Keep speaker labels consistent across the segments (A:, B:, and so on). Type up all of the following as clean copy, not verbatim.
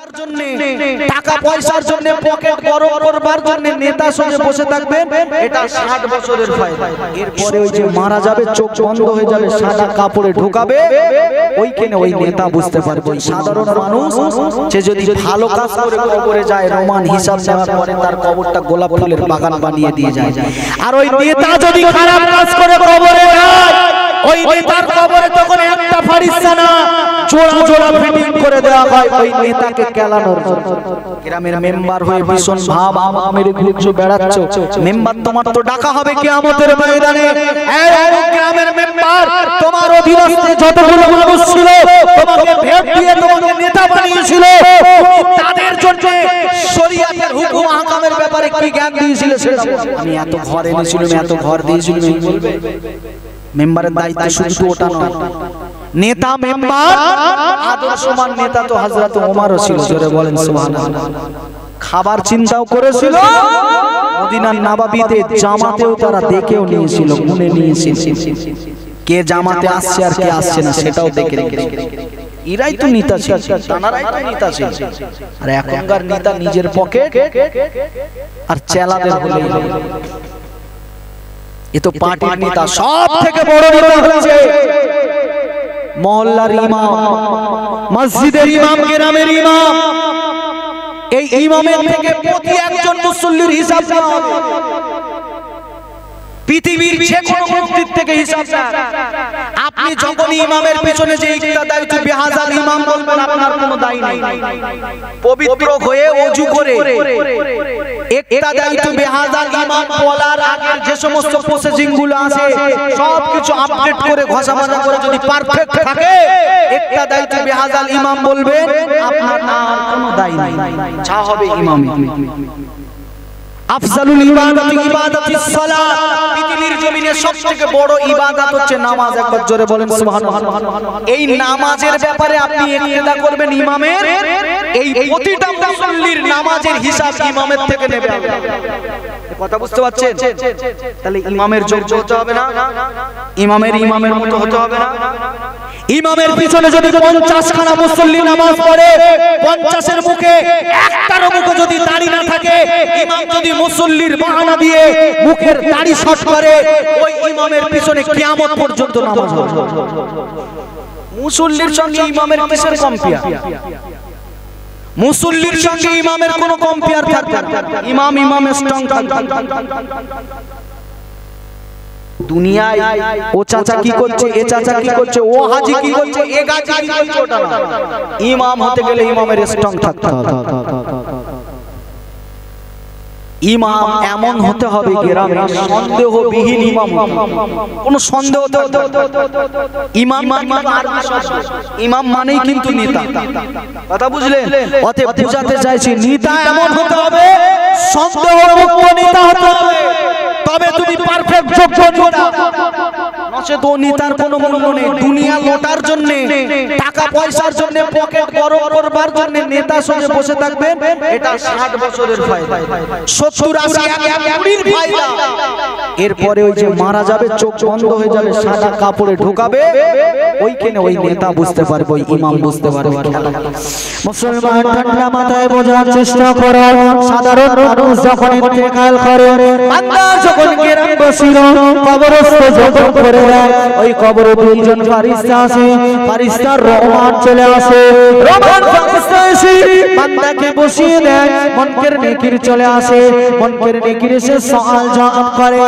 A: টাকা পয়সার জন্য পকেট গরম করবার জন্য নেতা সঙ্গে বসে থাকবেন, এটা 60 বছরের ফায়দা। এরপরে ওই যে মারা যাবে, চোখ বন্ধ হয়ে যাবে, সাদা কাপড়ে ঢোকাবে, ওইখানে ওই নেতা বুঝতে পারবে। সাধারণ মানুষ সে যদি ভালো কাজ করে কবরে যায়, রোমান হিসাব নেওয়ার পরে তার কবরটা গোলাপ ফুলের বাগান বানিয়ে দিয়ে যায়। আর ওই নেতা যদি খারাপ কাজ করে কবরে যায়, ওই নেতার কবরে তখন একটা ফারিস্তা না, জোড়া জোড়া ফিটিং করে দেওয়া হয় ওই নেতাকে কেলানোর জন্য। গ্রামের মেম্বার হয়ে ভীষণ ভাব মেরে ঘুরছো বেড়াচ্ছো, মেম্বার তোমার তো ডাকা হবে কিয়ামতের ময়দানে। এই গ্রামের মেম্বার, তোমার অধীনস্থে যতগুলো মানুষ ছিল, তোমাকে ভোট দিয়ে তোমাকে নেতা বানিয়েছিল, তাদের জন্য শরীয়তের হুকুম আহকামের ব্যাপারে কি জ্ঞান দিয়েছিল সেটা আমি এত ঘর এনেছিলাম, এত ঘর দিয়েছিলাম, এই বলবে। মেম্বারের দায়িত্ব শুধু ওটা নয়, নেতা মেম্বার আদর্শমান নেতা তো হযরত ওমরও ছিল, জোরে বলেন সুবহানাল্লাহ। খাবার চিন্তাও করেছিল, মদিনার নববীতে জামাতেও তারা দেখেও নিয়েছিল, গুনে নিয়েছিল, কে জামাতে আসছে আর কে আসছে না সেটাও দেখে রেখেছিল। এরাই তো নেতা ছিল, তানারাই তো নেতা ছিল। আর এখনকার নেতা নিজের পকেট আর চেলাদের বলে, এ তো পার্টির নেতা। সব থেকে বড় নেতা হচ্ছে মহল্লার ইমাম, মসজিদের ইমাম, গ্রামের ইমাম। এই ইমামের থেকে প্রতি একজন মুসল্লির হিসাব নেওয়া হবে। পৃথিবীর যে কোনো মসজিদ থেকে হিসাব নেন, আপনি যখন ইমামের পিছনে যে ইক্তাদায়তু বিহাযাল ইমাম বলবেন, আপনার কোনো দায় নেই। পবিত্র হয়ে ওযু করে ইক্তাদায়তু বিহাযাল ইমাম বলার আগে যে সমস্ত প্রসেসিং গুলো আছে সবকিছু আপডেট করে ঘষা মাজা করে যদি পারফেক্ট থাকে, ইক্তাদায়তু বিহাযাল ইমাম বলবেন, আপনার আর কোনো দায় নেই, যা হবে ইমামই। আফজালুল ইবাদাতি ইবাদাতুস সালাত, পৃথিবীর জমিনে সবথেকে বড় ইবাদত হচ্ছে নামাজ। একবার জোরে বলেন সুবহানাল্লাহ। এই নামাজের ব্যাপারে আপনি ইক্তেদা করবেন ইমামের, এই প্রতিটা মুসল্লির নামাজের হিসাব ইমামের থেকে নেবে। কথা বুঝতে পারছেন? তাহলে ইমামের যোগ্য হতে হবে না, ইমামের মতো হতে হবে না। ইমামের পিছনে যদি 50 খানা মুসল্লি নামাজ পড়ে, 50-এর মুখে একটারও মুখে যদি দাড়ি না থাকে, ইমাম যদি মুসল্লির বাহানা দিয়ে মুখের দাড়ি শর্ট করে, ওই ইমামের পিছনে কিয়ামত পর্যন্ত নামাজ হবে। মুসল্লির সঙ্গে ইমামের কিসের কম্পেয়ার? মুসল্লির সঙ্গে ইমামের কোনো কম্পেয়ার থাকবে না। ইমাম স্ট্রং থাকবে। দুনিয়ায় ও চাচা কি করছে, এ চাচা কি করছে, ও হাজি কি করছে, এ গাজি কি করছে, ওটা না। ইমাম হতে গেলে ইমামের স্ট্রং থাকতে হবে। ইমাম এমন হতে হবে গ্রামে সন্দেহবিহীন ইমাম, কোনো সন্দেহ থাকতে হবে। ইমাম মানেই কিন্তু নেতা, কথা বুঝলেন? অতএব বুঝাতে চাইছি নেতা এমন হতে হবে, সন্দেহমুক্ত নেতা হতে হবে, তবে তুমি পারফেক্ট যোগ্য নেতা। নচেত ও নেতার কোনো মূল্য নেই। দুনিয়া লোটার জন্য, টাকা পয়সার জন্য, পকেট গরম করবার জন্য নেতা সঙ্গে বসে থাকবেন, এটা 60 বছরের ফায়দা, 70-80-120-র ফায়দা। এরপরে ওই যে মারা যাবে, চোখ বন্ধ হয়ে যাবে, সাদা কাপড়ে ঢোকাবে, ওইখানে ওই নেতা বুঝতে পারবে, ওই ইমাম বুঝতে পারবে। মুসলমান ঠান্ডা মাথায় বোঝার চেষ্টা করো, সাধারণ মানুষ যখন ইন্তেকাল করে, বান্দা যখন গ্রাম বসিল কবরস্থ যখন করে দেয়, ওই কবরে দুইজন ফারিস্তা আছে, ফারিস্তার রহমান চলে আসে, রহমান ফারিস্তা এসে বান্দাকে বসিয়ে দেয়, মুনকার নেকির চলে আসে, মুনকার নেকির এসে সওয়াল জবাব করে।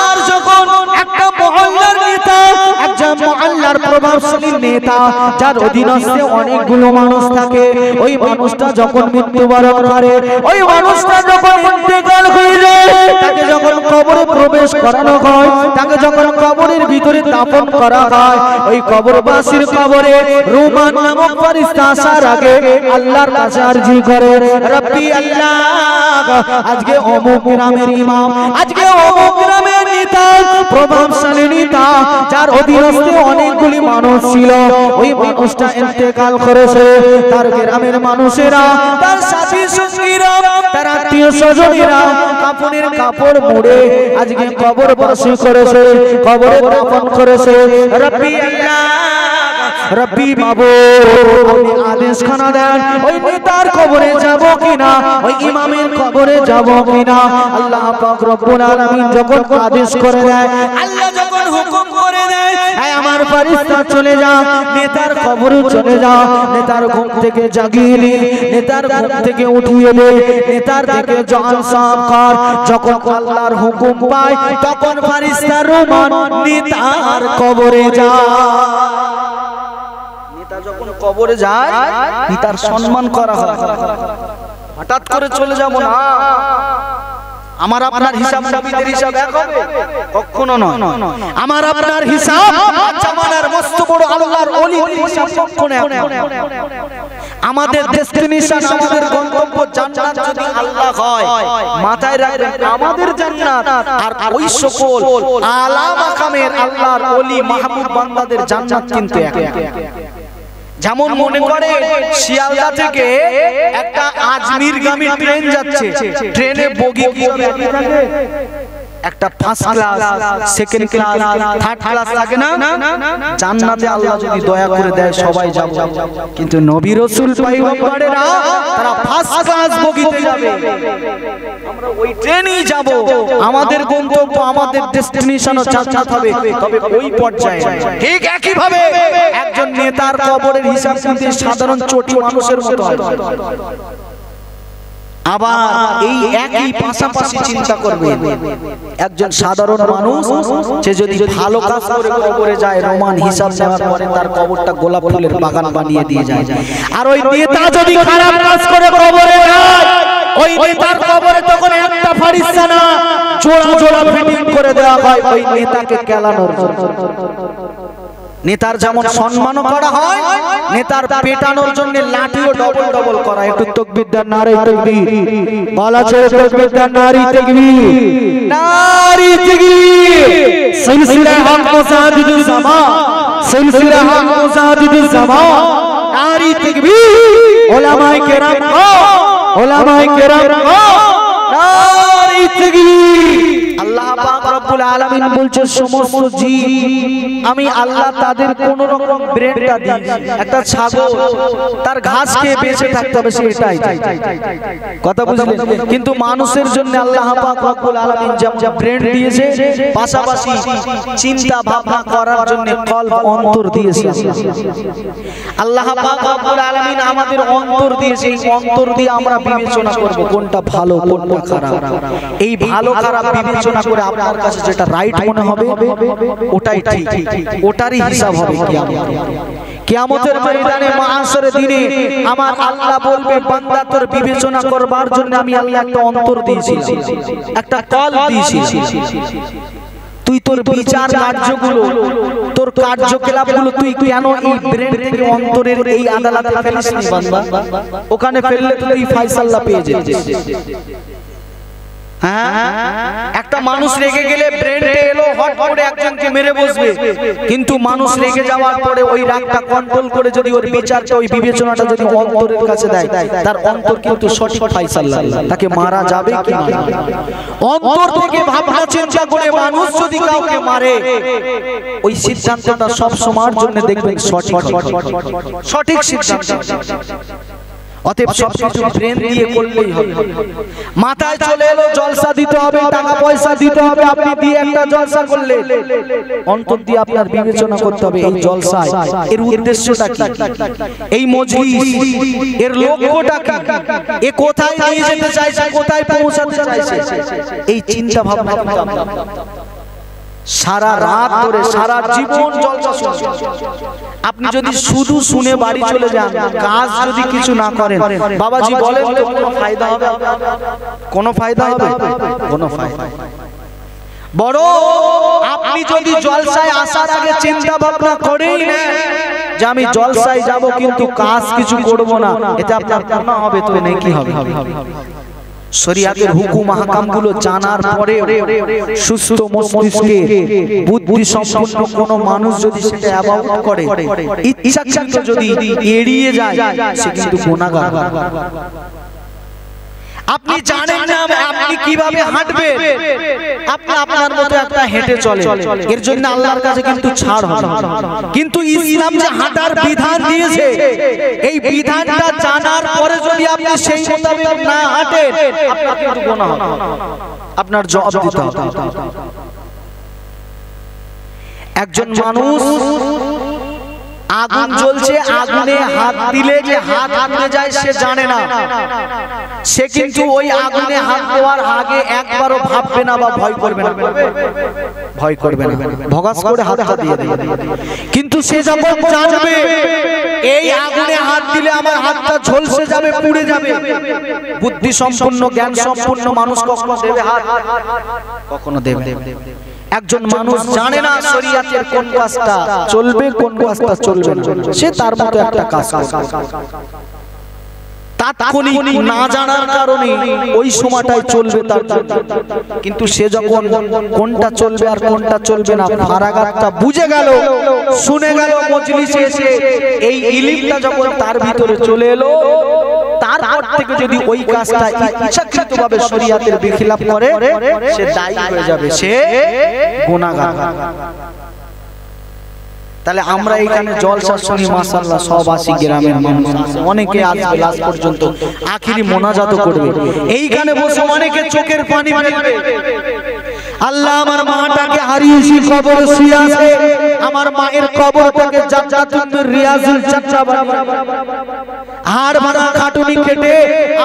A: আর যখন একটা মহল্লার নেতা, একজন মহল্লার প্রভাবশালী নেতা, যার অধীনস্থে অনেকগুলো মানুষ থাকে, ওই মানুষটা যখন মৃত্যুবরণ করে, ওই মানুষটা যখন ইন্তেকাল হয়ে যায়, তাকে যখন কবরে প্রবেশ করানো হয়, তাকে যখন কবরের ভিতরে দাফন করা হয়, ওই কবরবাসীর কবরে রুমান নামক ফেরেশতা আসার আগে আল্লাহর কাছে আরজি করে, রব্বি আল্লাহ, আজকে অমুক গ্রামের ইমাম, আজকে অমুক গ্রামের নেতা, প্রভাবশালী নেতা, যার অধীনস্থে অনেকগুলি মানুষ ছিল, ওই মানুষটা ইন্তেকাল করেছে, তার গ্রামের মানুষেরা, তার সাথী সঙ্গীরা, তার আত্মীয় স্বজনেরা কাফনের কাপড় মুড়ে আজকে কবরবাসী করেছে, কবরে দাফন করেছে। রব্বি আল্লাহ, রব্বি মাবুদ, আপনি আদেশ খানা দেন, ওই নেতা নেতার কবরে যাব কিনা, ওই ইমামের কবরে যাব কিনা। আল্লাহ পাক রব্বুল আলামিন যখন আদেশ করে দেয়, আল্লাহ যখন হুকুম করে দেয়, এই আমার ফেরেশতা চলে যা, নেতার কবরে চলে যা, নেতার ঘুম থেকে জাগিয়ে দে, নেতার ঘুম থেকে উঠিয়ে দে, নেতার থেকে জান সাফ কর। যখন আল্লাহর হুকুম পায় তখন ফেরেশতা রোমান নেতার কবরে যায়। নেতা যখন কবরে যায় নেতার সম্মান করা হয়। হঠাৎ করে চলে যাব না, আমার আপনার হিসাব নবীদের হিসাব এক হবে কখনো নয়। আমার আপনার হিসাব জামানার মস্ত বড় আল্লাহর ওলিদের হিসাব কখনো এক নয়। আমাদের ডেস্টিনেশন, আমাদের গন্তব্য জান্নাত যদি আল্লাহ হয়, মাথায় রাখবেন আমাদের জান্নাত আর ওই সকল আলা মাকামের আল্লাহর ওলি মাহবুব বান্দাদের জান্নাত কিন্তু এক। যেমন মনে করে শিয়ালদা থেকে একটা আজমিরগামী ট্রেন যাচ্ছে, ট্রেনে বগি কি থাকে? একটা first class, second class, third class থাকে না? জান্নাতে আল্লাহ যদি দয়া করে দেয় সবাই যাব, কিন্তু নবী রাসূল পয়গম্বরেরা তারা ফার্স্ট ক্লাস বগিতে যাবে, আমরা ওই ট্রেনেই যাব। আমাদের গন্তব্য, আমাদের ডেস্টিনেশনও জান্নাত হবে, তবে ওই পর্যায়ে। ঠিক একই ভাবে একজন নেতার কবরের হিসাব কিন্তু সাধারণ চটি মানুষের মতো হয়। আবার এই একই পাশাপাশি চিন্তা করবে একজন সাধারণ মানুষ, সে যদি ভালো কাজ করে কবরে যায়, রোমান হিসাব নেওয়ার পরে তার কবরটা গোলাপ ফুলের বাগান বানিয়ে দিয়ে যায়। আর ওই নেতা যদি খারাপ কাজ করে কবরে যায়, ওই নেতার কবরে তখন একটা ফেরেশতা না, জোড়া জোড়া ফিটিং করে দেওয়া হয় ওই নেতাকে কেলানোর জন্য। নেতার যেমন সম্মান করা হয়, নেতার পেটানোর জন্য লাঠিও ডবল ডবল করা। একটু তাকবীর দেন, নারে তাকবীর, বলা ছেড়ে তাকবীর দেন, নারে তাকবীর, নারে তাকবীর। সিলসিলা হক মুসাদ্দিদুজ জামান, সিলসিলা হক মুসাদ্দিদুজ জামান, নারে তাকবীর। উলামায়ে কেরাম, উলামায়ে কেরাম, নারে তাকবীর। আল্লাহ পাক রব্বুল আলামিন বলছে সমস্ত জীব আমি আল্লাহ তাদের কোন রকম ব্রেনটা দিই। একটা ছাগল তার ঘাস খেয়ে বেঁচে থাকতে হবে, সেটাই কথা বুঝলেন? কিন্তু মানুষের জন্য আল্লাহ পাক রব্বুল আলামিন যেমন ব্রেন দিয়েছে, পাশাপাশি চিন্তা ভাবনা করার জন্য কলব, অন্তর দিয়েছে। আল্লাহ পাক রব্বুল আলামিন আমাদের অন্তর দিয়েছে, এই অন্তর দিয়ে আমরা বিবেচনা করব কোনটা ভালো কোনটা খারাপ। এই ভালো খারাপ বিবেচনা করে আপনার কাছে যেটা রাইট মনে হবে ওটাই ঠিক, ওটারই হিসাব হবে কিয়ামতের ময়দানে, মাহশরের দিনে আমার আল্লাহ বলবে বান্দা তোর বিবেচনা করবার জন্য আমি আল্লাহ একটা অন্তর দিয়েছি, একটা কল দিয়েছি। তুই তোর বিচার কার্যগুলো, তোর কার্যকলাপগুলো তুই কেন এই ব্রেন থেকে অন্তরের এই আদালতে ফেলিসনি বান্দা? ওখানে ফেললে তুই ফয়সালা পেয়ে যেতিস। একটা মানুষ রেগে গেলে ব্রেনটা এলো হট করে একজনকে মেরে বসবে, কিন্তু মানুষ রেগে যাওয়ার পরে ওই রাগটা কন্ট্রোল করে যদি ওর বিচারটা, ওই বিবেচনাটা যদি অন্তরের কাছে দেয়, তার অন্তর কিন্তু সঠিক ফয়সালা, তাকে মারা যাবে কি না। অন্তর থেকে ভাবনা চিন্তা করে মানুষ যদি কাউকে মারে, ওই সিদ্ধান্তটা সব সময়ের জন্য দেখবেন সঠিক সিদ্ধান্ত। অতএব সবকিছু ব্রেন দিয়ে করলেই হবে। মাথায় চলে এলো জলসা দিতে হবে, টাকা পয়সা দিতে হবে, আপনি দিয়ে একটা জলসা করলে অন্তর দিয়ে আপনার বিবেচনা করতে হবে এই জলসায় এর উদ্দেশ্যটা কি, এই মজলিস এর লক্ষ্যটা কি, এ কোথায় নিয়ে যেতে চাইছে, কোথায় পৌঁছাতে চাইছে, এই চিন্তা ভাবনা করতে হবে। সারা রাত ধরে সারা জীবন জলসা শুনছেন, আপনি যদি শুধু শুনে বাড়ি চলে যান, কাজ যদি কিছু না করেন, বাবাজি বলেন তো কোনো ফায়দা হবে? কোনো ফায়দা হবে? কোনো ফায়দা। বড় আপনি যদি জলসায় আসার আগে চিন্তা ভাবনা করেই না যে আমি জলসায় যাব কিন্তু কাজ কিছু করব না, এটা আপনার গুনাহ হবে, তো নেকি হবে। শরীয়তের হুকুম আহকামগুলো জানার পরে সুস্থ মস্তিষ্কে বুদ্ধি সম্পন্ন কোন মানুষ যদি সেটা অ্যাভয়েড করে, ইচ্ছাকৃত যদি এড়িয়ে যায়, সে কিন্তু গুনাহগার। আপনি জানেন না আপনি কিভাবে হাঁটবেন, আপনি আপনার মতো একটা হেঁটে চলে, এর জন্য আল্লাহর কাছে কিন্তু ছাড় হবে। কিন্তু ইসলাম যে হাঁটার বিধান দিয়েছে, এই বিধানটা জানার পরে যদি আপনি সেই মোতাবেক না হাঁটেন, আপনার কিন্তু গুনাহ হবে, আপনার জবাব দিতে হবে। একজন মানুষ আগুন জ্বলছে, আগুনে হাত দিলে যে হাত পুড়ে যায় সে জানে না, সে কিন্তু ওই আগুনে হাত দেওয়ার আগে একবারও ভাববে না বা ভয় করবে না, ভয় করবে না, ভগাস করে হাতটা দিয়ে দেবে। কিন্তু সে যখন জানবে এই আগুনে হাত দিলে আমার হাতটা ঝলসে যাবে, পুড়ে যাবে, বুদ্ধি সম্পন্ন জ্ঞান সম্পন্ন মানুষ কখনো দেবে হাত? কখনো দেবে। একজন মানুষ জানে না শরীয়তের কোন কাজটা চলবে কোন কাজটা চলবে না, সে তার মতো একটা কাজ করে, তাৎক্ষণিক না জানার কারণে ওই সময়টাই চলবে তার জন্য। কিন্তু সে যখন কোনটা চলবে আর কোনটা চলবে না ফারাগাতটা বুঝে গেল, শুনে গেল মজলিসে এসে, এই ইলমটা যখন তার ভিতরে চলে এলো, তারপর থেকে যদি ওই কাজটা ইচ্ছাকৃতভাবে শরীয়তের বিখিলাফ করে, সে দায়ী হয়ে যাবে, সে গুনাহগার। তাহলে আমরা এখানে জলসা শুনি মাশাআল্লাহ, সব আসি গ্রামের মানুষ, অনেকে আসবে লাস্ট পর্যন্ত আখিরি মোনাজাত করবে, এইখানে বসে অনেকে চোখের পানি ফেলবে। আল্লাহ আমার মাটাকে হারিয়েছি, কবরে শুয়ে আছে, আমার মায়ের কবরটাকে জান্নাতুল রিয়াজুল জান্নাহ বানিয়ে, হাড় ভাঙা খাটুনি কেটে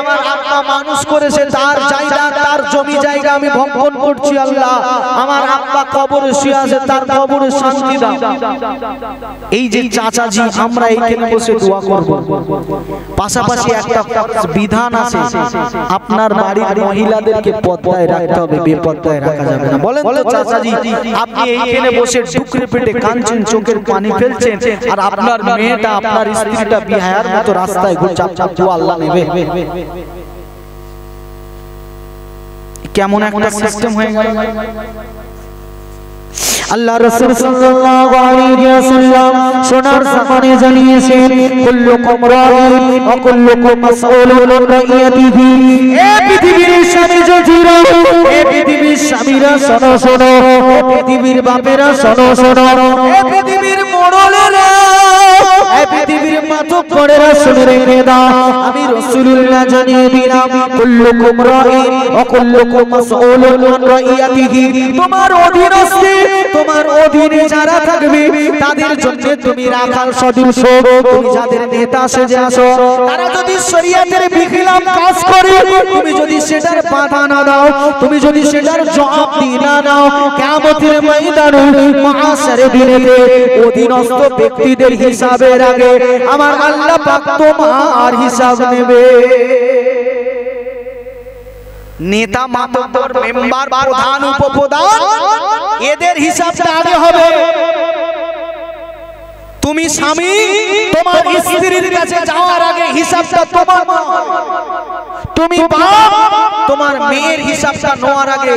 A: আমার আব্বা মানুষ করেছে, তার জায়গা তার জমি জায়গা আমি ভক্ষণ করছি। আল্লাহ আমার আব্বা কবরে শুয়ে আছে, তার কবরে শান্তি দাও। এই যে চাচাজি, আমরা এইখানে বসে দোয়া করব, পাশাপাশি একটা বিধান আছে, আপনার বাড়ির মহিলাদেরকে পর্দায় রাখতে হবে, বেপর্দায় রাখা যাবে না। বলেন তো চাচাজি, আপনি এইখানে বসে ডুকরে পেটে কাঁদছেন, চোখের পানি ফেলছেন, আর আপনার মেয়েটা আপনার স্ত্রীটা বিহায়ার মতো রাস্তায় ঘুরছে, চাপ দোয়া আল্লাহ নেবে? কেমন একটা সিস্টেম হয়ে গেল। আল্লাহ রাসূল সাল্লাল্লাহু আলাইহি ওয়াসাল্লাম সোনার সামনে জানিয়েছেন, কুল্লুকুম রাঈন ওয়া কুল্লুকুম মাসউলুন আন রাইয়াতিহি। এই পৃথিবীর স্বামী জজিরা, এই পৃথিবীর স্বামীরা শোনো শোনো, এই পৃথিবীর বাপেরা শোনো শোনো, এই পৃথিবীর মোড়লেরা, এই পৃথিবীর মাতব্বরেরা শুনে রেখে দাও, আমি রাসূলুল্লাহ জানিয়ে দিলাম, কুল্লুকুম রাঈন ওয়া কুল্লুকুম মাসউলুন আন রাইয়াতিহি। তোমার অধীনস্থ, তোমার অধীনে যারা থাকবে তাদের জন্য তুমি রাখাল সদৃশ, তুমি যাদের নেতা সেজে আসো, তারা যদি শরীয়তের বিখিলাফ কাজ করে, তুমি যদি সেটার বাধা না দাও, তুমি যদি সেটার জবাব না দাও, কিয়ামতের ময়দানে মাহশারের দিনেতে অধীনস্থ ব্যক্তিদের হিসাবের আগে আমার আল্লাহ পাক তোমার হিসাব নেবে। নেতা মাতব্বর মেম্বার প্রধান উপপ্রধান এদের হিসাবটা আগে হবে। তুমি স্বামী তোমার স্ত্রীর কাছে যাওয়ার আগে হিসাবটা তোমার, তুমি বাপ তোমার মেয়ের হিসাবটা নেওয়ার আগে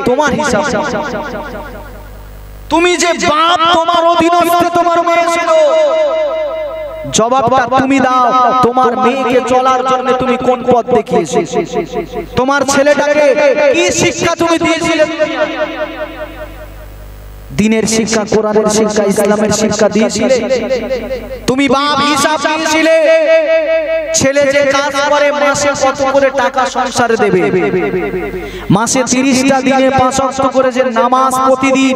A: তোমার হিসাব। তুমি যে বাপ, তোমার অধীনস্থ তোমার মেয়ে ছিল, জবাবটা তুমি দাও। তোমার মেয়েকে চলার জন্য তুমি কোন পথ দেখিয়েছো? তোমার ছেলেটাকে কি শিক্ষা তুমি দিয়েছিলে? দিনের শিক্ষা, কোরআনের শিক্ষা, ইসলামের শিক্ষা দিয়েছিলে? তুমি বাপ হিসাব দিয়েছিলে ছেলে যে কাজ করে মাসে কত করে টাকা সংসারে দেবে, মাসে 30টা দিনে 5 ওয়াক্ত করে যে নামাজ প্রতিদিন,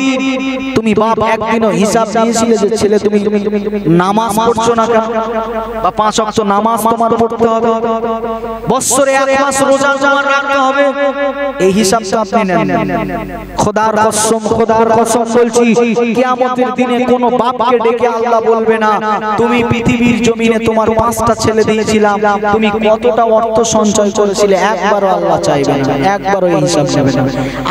A: তুমি বাপ একদিনও হিসাব দিয়েছিলে যে ছেলে তুমি নামাজ পড়ছো না কেন, বা 5 ওয়াক্ত নামাজ তোমার পড়তে হবে, বছরে 1 মাস রোজা তোমার রাখতে হবে? এই হিসাবটা আপনি নেন। খোদার কসম, খোদার কসম বলছি, কিয়ামতের দিনে কোন বাপকে ডেকে আল্লাহ বলবে না তুমি পৃথিবীর জমিনে তোমার 5টা ছেলে দিয়েছিলাম, তুমি কতটা অর্থ সঞ্চয় করেছিলে, একবারও আল্লাহ চাইবে না, একবারও এই হিসাব নেবে না।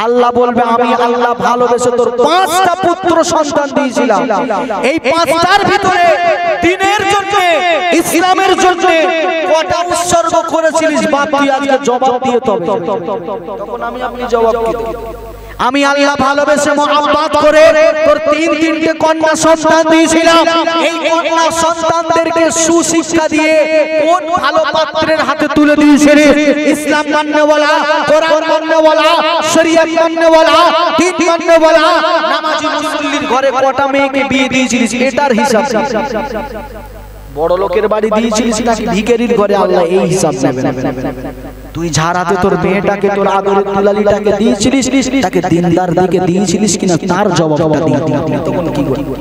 A: আল্লাহ বলবে আমি আল্লাহ ভালোবেসে তোর 5টা পুত্র সন্তান দিয়েছিলাম, এই 5টার ভিতরে দ্বীনের জন্য, ইসলামের জন্য কটা উৎসর্গ করেছিলিস বাপ, তুই আজকে জবাব দিয়ে তবে, তখন আমি আপনি জবাব দিতে। আমি আল্লাহ ভালোবেসে মহব্বত করে তোর তিনটে কন্যা সন্তান দিয়েছিলাম। এই কন্যা সন্তানদেরকে সুশিক্ষা দিয়ে কোন ভালো পাত্রের হাতে তুলে দিয়েছে রে? ইসলাম মাননেওয়ালা, কোরআন মাননেওয়ালা, শরীয়ত মাননেওয়ালা, দ্বীন মাননেওয়ালা নামাজি মুসল্লির ঘরে কটা মেয়েকে বিয়ে দিয়েছিলিস? এটার হিসাব। বড় লোকের বাড়ি দিয়েছিলিস নাকি ভিখারির ঘরে? আল্লাহ এই হিসাব নেবেন। তুই ঝাড়াতে তোর মেয়েটাকে, তোর আদরের দুলালিটাকে দিয়েছিলিস, তাকে দিনদার দিকে দিয়েছিলিস কিনা তার জবাবটা দিয়ে তখন কি করবি?